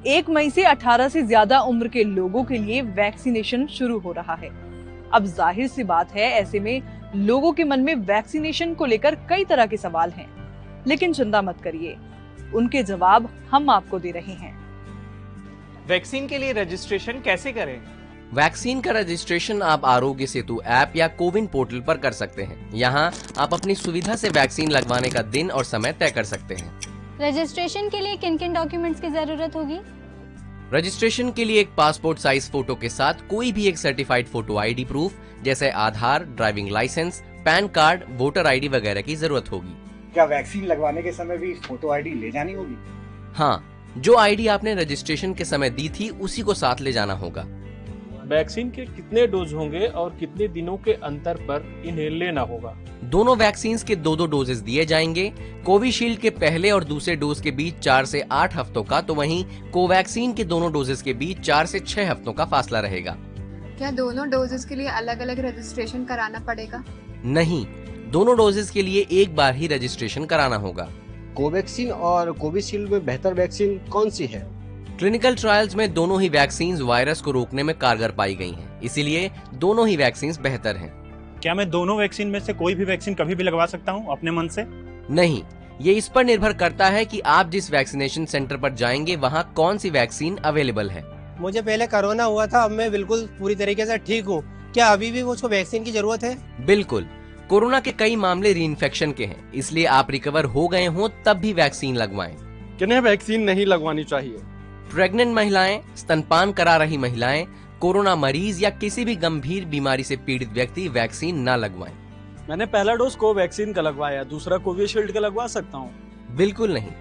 1 मई से 18 से ज्यादा उम्र के लोगों के लिए वैक्सीनेशन शुरू हो रहा है। अब जाहिर सी बात है, ऐसे में लोगों के मन में वैक्सीनेशन को लेकर कई तरह के सवाल हैं, लेकिन चिंता मत करिए, उनके जवाब हम आपको दे रहे हैं। वैक्सीन के लिए रजिस्ट्रेशन कैसे करें? वैक्सीन का रजिस्ट्रेशन आप आरोग्य सेतु ऐप या कोविन पोर्टल पर कर सकते हैं। यहाँ आप अपनी सुविधा से वैक्सीन लगवाने का दिन और समय तय कर सकते हैं। रजिस्ट्रेशन के लिए किन किन डॉक्यूमेंट्स की जरूरत होगी? रजिस्ट्रेशन के लिए एक पासपोर्ट साइज फोटो के साथ कोई भी एक सर्टिफाइड फोटो आईडी प्रूफ जैसे Aadhaar, driving licence, PAN card, voter ID वगैरह की जरूरत होगी। क्या वैक्सीन लगवाने के समय भी फोटो आईडी ले जानी होगी? हाँ, जो आईडी आपने रजिस्ट्रेशन के समय दी थी उसी को साथ ले जाना होगा। वैक्सीन के कितने डोज होंगे और कितने दिनों के अंतर पर इन्हें लेना होगा? दोनों वैक्सीन के 2-2 डोजेस दिए जाएंगे। कोविशील्ड के पहले और दूसरे डोज के बीच 4 से 8 हफ्तों का, तो वहीं कोवैक्सीन के दोनों डोजेस के बीच 4 से 6 हफ्तों का फासला रहेगा। क्या दोनों डोजेस के लिए अलग अलग रजिस्ट्रेशन कराना पड़ेगा? नहीं, दोनों डोजेस के लिए एक बार ही रजिस्ट्रेशन कराना होगा। कोवैक्सीन और कोविशील्ड में बेहतर वैक्सीन कौन सी है? क्लिनिकल ट्रायल्स में दोनों ही वैक्सीन वायरस को रोकने में कारगर पाई गई हैं, इसीलिए दोनों ही वैक्सीन बेहतर हैं। क्या मैं दोनों वैक्सीन में से कोई भी वैक्सीन कभी भी लगवा सकता हूं अपने मन से? नहीं, ये इस पर निर्भर करता है कि आप जिस वैक्सीनेशन सेंटर पर जाएंगे वहाँ कौन सी वैक्सीन अवेलेबल है। मुझे पहले कोरोना हुआ था, अब मैं बिल्कुल पूरी तरीके से ठीक हूँ। क्या अभी भी मुझको वैक्सीन की जरूरत है? बिल्कुल, कोरोना के कई मामले रीइंफेक्शन के हैं, इसलिए आप रिकवर हो गए हों तब भी वैक्सीन लगवाएं। किन्हें वैक्सीन नहीं लगवानी चाहिए? प्रेग्नेंट महिलाएं, स्तनपान करा रही महिलाएं, कोरोना मरीज या किसी भी गंभीर बीमारी से पीड़ित व्यक्ति वैक्सीन न लगवाएं। मैंने पहला डोज कोवैक्सीन का लगवाया, दूसरा कोविशील्ड का लगवा सकता हूँ? बिल्कुल नहीं,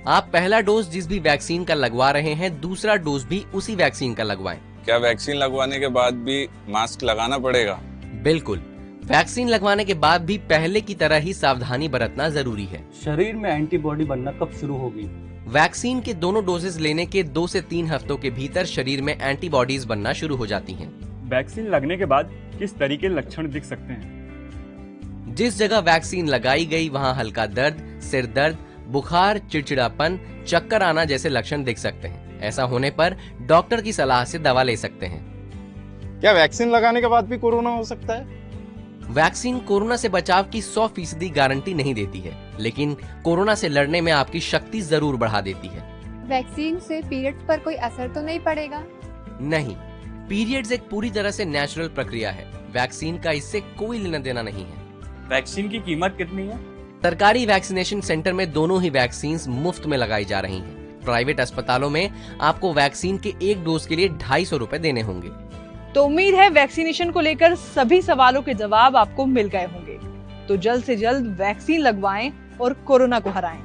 आप पहला डोज जिस भी वैक्सीन का लगवा रहे हैं, दूसरा डोज भी उसी वैक्सीन का लगवाएं। क्या वैक्सीन लगवाने के बाद भी मास्क लगाना पड़ेगा? बिल्कुल, वैक्सीन लगवाने के बाद भी पहले की तरह ही सावधानी बरतना जरूरी है। शरीर में एंटीबॉडी बनना कब शुरू होगी? वैक्सीन के दोनों डोजेस लेने के 2 से 3 हफ्तों के भीतर शरीर में एंटीबॉडीज बनना शुरू हो जाती हैं। वैक्सीन लगने के बाद किस तरह के लक्षण दिख सकते हैं? जिस जगह वैक्सीन लगाई गई वहां हल्का दर्द, सिर दर्द, बुखार, चिड़चिड़ापन, चक्कर आना जैसे लक्षण दिख सकते हैं। ऐसा होने पर डॉक्टर की सलाह से दवा ले सकते हैं। क्या वैक्सीन लगाने के बाद भी कोरोना हो सकता है? वैक्सीन कोरोना से बचाव की 100% गारंटी नहीं देती है, लेकिन कोरोना से लड़ने में आपकी शक्ति जरूर बढ़ा देती है। वैक्सीन से पीरियड्स पर कोई असर तो नहीं पड़ेगा? नहीं, पीरियड्स एक पूरी तरह से नेचुरल प्रक्रिया है। वैक्सीन का इससे कोई लेना देना नहीं है। वैक्सीन की कीमत कितनी है? सरकारी वैक्सीनेशन सेंटर में दोनों ही वैक्सीन मुफ्त में लगाई जा रही हैं। प्राइवेट अस्पतालों में आपको वैक्सीन के एक डोज के लिए 250 रुपए देने होंगे। तो उम्मीद है वैक्सीनेशन को लेकर सभी सवालों के जवाब आपको मिल गए होंगे। तो जल्द से जल्द वैक्सीन लगवाएं और कोरोना को हराएं।